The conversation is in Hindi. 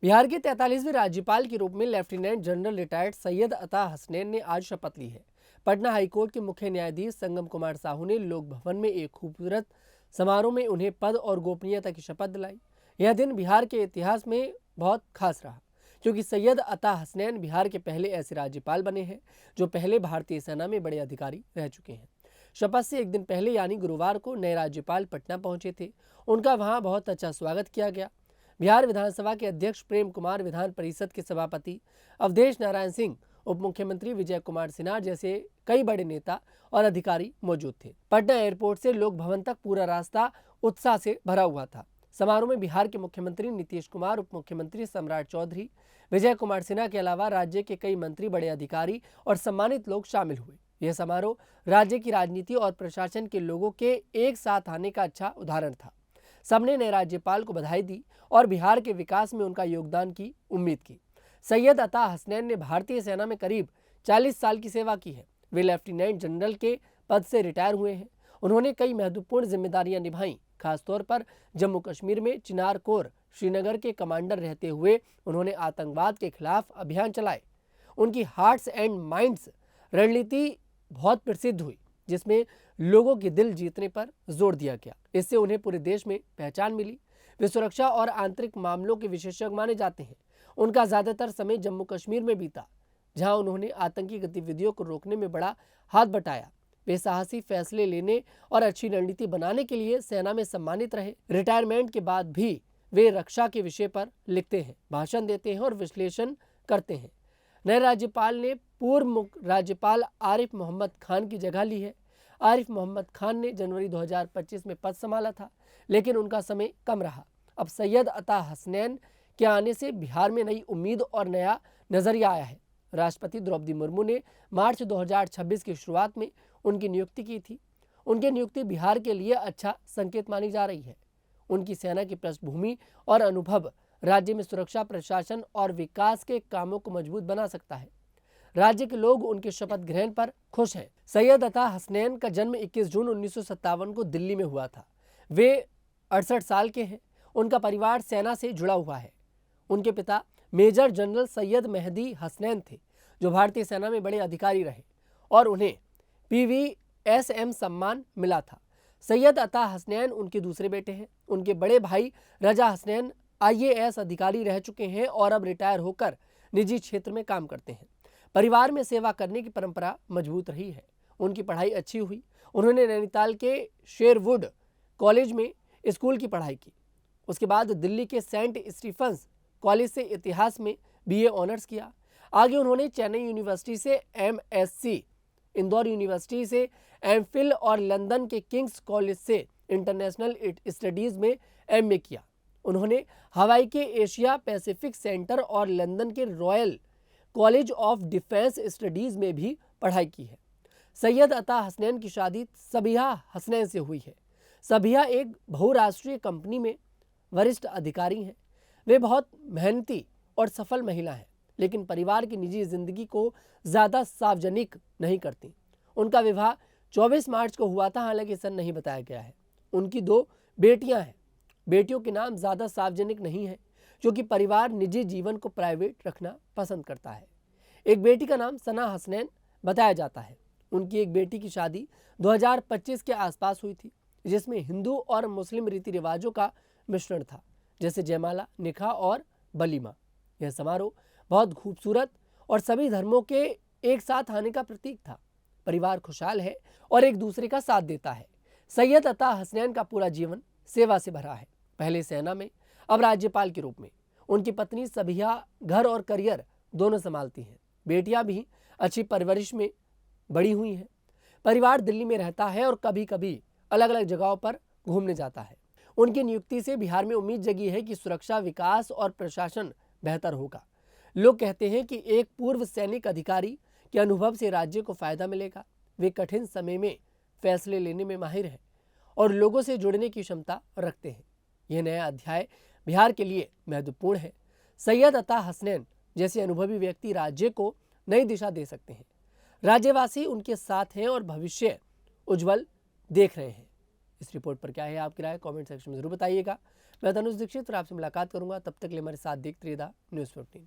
बिहार के 43वें राज्यपाल के रूप में लेफ्टिनेंट जनरल रिटायर्ड सैयद अता हसनैन ने आज शपथ ली है। पटना हाईकोर्ट के मुख्य न्यायाधीश संगम कुमार साहू ने लोक भवन में एक खूबसूरत समारोह में उन्हें पद और गोपनीयता की शपथ दिलाई। यह दिन बिहार के इतिहास में बहुत खास रहा, क्योंकि सैयद अता हसनैन बिहार के पहले ऐसे राज्यपाल बने हैं जो पहले भारतीय सेना में बड़े अधिकारी रह चुके हैं। शपथ से एक दिन पहले यानी गुरुवार को नए राज्यपाल पटना पहुंचे थे। उनका वहां बहुत अच्छा स्वागत किया गया। बिहार विधानसभा के अध्यक्ष प्रेम कुमार, विधान परिषद के सभापति अवधेश नारायण सिंह, उप मुख्यमंत्री विजय कुमार सिन्हा जैसे कई बड़े नेता और अधिकारी मौजूद थे। पटना एयरपोर्ट से लोक भवन तक पूरा रास्ता उत्साह से भरा हुआ था। समारोह में बिहार के मुख्यमंत्री नीतीश कुमार, उप मुख्यमंत्री सम्राट चौधरी, विजय कुमार सिन्हा के अलावा राज्य के कई मंत्री, बड़े अधिकारी और सम्मानित लोग शामिल हुए। यह समारोह राज्य की राजनीति और प्रशासन के लोगों के एक साथ आने का अच्छा उदाहरण था। सबने नए राज्यपाल को बधाई दी और बिहार के विकास में उनका योगदान की उम्मीद की। सैयद अता हसनैन ने भारतीय सेना में करीब 40 साल की सेवा की है। वे लेफ्टिनेंट जनरल के पद से रिटायर हुए हैं। उन्होंने कई महत्वपूर्ण जिम्मेदारियां निभाई। खासतौर पर जम्मू कश्मीर में चिनार कोर श्रीनगर के कमांडर रहते हुए उन्होंने आतंकवाद के खिलाफ अभियान चलाए। उनकी हार्ट्स एंड माइंड्स रणनीति बहुत प्रसिद्ध हुई, जिसमें लोगों के दिल जीतने पर जोर दिया गया। इससे उन्हें पूरे देश में पहचान मिली। वे सुरक्षा और आंतरिक मामलों के विशेषज्ञ माने जाते हैं। उनका ज्यादातर समय जम्मू कश्मीर में बीता, जहां उन्होंने आतंकी गतिविधियों को रोकने में बड़ा हाथ बटाया। वे साहसी फैसले लेने और अच्छी रणनीति बनाने के लिए सेना में सम्मानित रहे। रिटायरमेंट के बाद भी वे रक्षा के विषय पर लिखते हैं, भाषण देते हैं और विश्लेषण करते हैं। नए राज्यपाल ने पूर्व राज्यपाल आरिफ मोहम्मद खान की जगह ली है। आरिफ मोहम्मद खान ने जनवरी 2025 में पद संभाला था, लेकिन उनका समय कम रहा। अब सैयद अता हसनैन के आने से बिहार में नई उम्मीद और नया नजरिया आया है। राष्ट्रपति द्रौपदी मुर्मू ने मार्च 2026 की शुरुआत में उनकी नियुक्ति की थी। उनकी नियुक्ति बिहार के लिए अच्छा संकेत मानी जा रही है। उनकी सेना की पृष्ठभूमि और अनुभव राज्य में सुरक्षा, प्रशासन और विकास के कामों को मजबूत बना सकता है। राज्य के लोग उनके शपथ ग्रहण पर खुश हैं। सैयद अता हसनैन का जन्म 21 जून 1957 को दिल्ली में हुआ था। वे 68 साल के हैं। उनका परिवार सेना से जुड़ा हुआ है। उनके पिता मेजर जनरल सैयद मेहदी हसनैन थे, जो भारतीय सेना में बड़े अधिकारी रहे और उन्हें PVSM सम्मान मिला था। सैयद अता हसनैन उनके दूसरे बेटे हैं। उनके बड़े भाई रजा हसनैन IAS अधिकारी रह चुके हैं और अब रिटायर होकर निजी क्षेत्र में काम करते हैं। परिवार में सेवा करने की परंपरा मजबूत रही है। उनकी पढ़ाई अच्छी हुई। उन्होंने नैनीताल के शेरवुड कॉलेज में स्कूल की पढ़ाई की। उसके बाद दिल्ली के सेंट स्टीफंस कॉलेज से इतिहास में BA ऑनर्स किया। आगे उन्होंने चेन्नई यूनिवर्सिटी से MSc, इंदौर यूनिवर्सिटी से MPhil और लंदन के किंग्स कॉलेज से इंटरनेशनल स्टडीज में MA किया। उन्होंने हवाई के एशिया पैसिफिक सेंटर और लंदन के royal college of defence studies में भी पढ़ाई की है। सैयद अता हसनैन की शादी सबिहा हसनैन से हुई है। सबिहा एक बहुराष्ट्रीय कंपनी में वरिष्ठ अधिकारी हैं। वे बहुत मेहनती और सफल महिला हैं, लेकिन परिवार की निजी जिंदगी को ज्यादा सार्वजनिक नहीं करती। उनका विवाह 24 मार्च को हुआ था, हालांकि सन नहीं बताया गया है। उनकी 2 बेटियां हैं। बेटियों के नाम ज्यादा सार्वजनिक नहीं है, क्योंकि परिवार निजी जीवन को प्राइवेट रखना पसंद करता है। एक बेटी का नाम सना हसनैन बताया जाता है। उनकी एक बेटी की शादी 2025 के आसपास हुई थी, जिसमें हिंदू और मुस्लिम रीति रिवाजों का मिश्रण था, जैसे जयमाला, निकाह और वलीमा। यह समारोह बहुत खूबसूरत और सभी धर्मों के एक साथ आने का प्रतीक था। परिवार खुशहाल है और एक दूसरे का साथ देता है। सैयद अता हसनैन का पूरा जीवन सेवा से भरा है। पहले सेना में, अब राज्यपाल के रूप में। उनकी पत्नी सबिहा घर और करियर दोनों संभालती हैं। बेटियां भी अच्छी परवरिश में बड़ी हुई हैं। परिवार दिल्ली में रहता है और कभी कभी अलग अलग जगहों पर घूमने जाता है। उनकी नियुक्ति से बिहार में उम्मीद जगी है कि सुरक्षा, विकास और प्रशासन बेहतर होगा। लोग कहते हैं कि एक पूर्व सैनिक अधिकारी के अनुभव से राज्य को फायदा मिलेगा। वे कठिन समय में फैसले लेने में माहिर हैं और लोगों से जुड़ने की क्षमता रखते हैं। यह नया अध्याय बिहार के लिए महत्वपूर्ण है। सैयद अता हसनैन जैसे अनुभवी व्यक्ति राज्य को नई दिशा दे सकते हैं। राज्यवासी उनके साथ हैं और भविष्य उज्जवल देख रहे हैं। इस रिपोर्ट पर क्या है आपकी राय, कमेंट सेक्शन में जरूर बताइएगा। मैं तनुज दीक्षित फिर आपसे मुलाकात करूंगा, तब तक के लिए हमारे साथ देखते रहिएगा न्यूज़ 15।